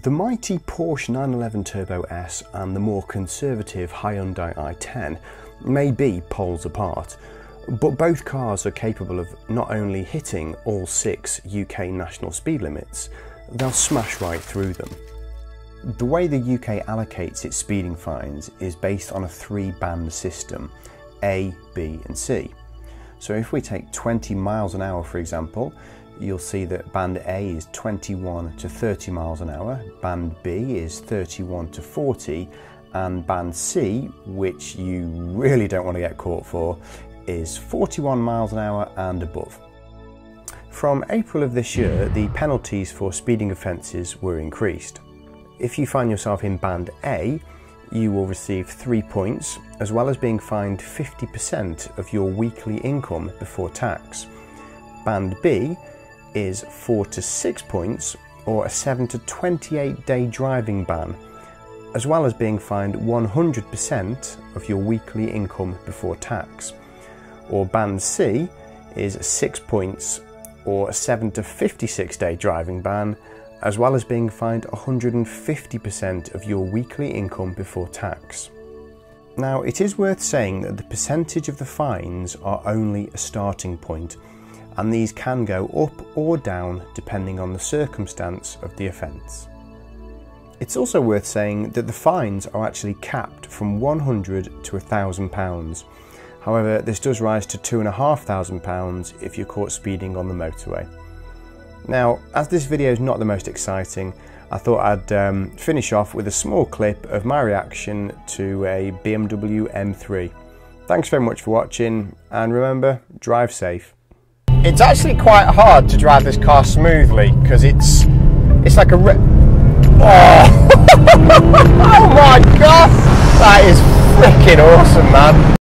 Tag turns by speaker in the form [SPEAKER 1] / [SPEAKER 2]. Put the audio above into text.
[SPEAKER 1] The mighty Porsche 911 Turbo S and the more conservative Hyundai i10 may be poles apart, but both cars are capable of not only hitting all 6 UK national speed limits, they'll smash right through them. The way the UK allocates its speeding fines is based on a 3-band system, A, B and C. So if we take 20 miles an hour for example, you'll see that band A is 21 to 30 miles an hour, band B is 31 to 40, and band C, which you really don't want to get caught for, is 41 miles an hour and above. From April of this year, the penalties for speeding offences were increased. If you find yourself in band A, you will receive 3 points, as well as being fined 50% of your weekly income before tax. Band B is 4 to 6 points, or a 7 to 28 day driving ban, as well as being fined 100% of your weekly income before tax. Or band C is 6 points, or a 7 to 56 day driving ban, as well as being fined 150% of your weekly income before tax. Now, it is worth saying that the percentage of the fines are only a starting point, and these can go up or down depending on the circumstance of the offence. It's also worth saying that the fines are actually capped from £100 to £1,000. However, this does rise to £2,500 if you're caught speeding on the motorway. Now, as this video is not the most exciting, I thought I'd finish off with a small clip of my reaction to a BMW M3. Thanks very much for watching, and remember, drive safe. It's actually quite hard to drive this car smoothly because it's like a oh! Oh my god, that is freaking awesome, man.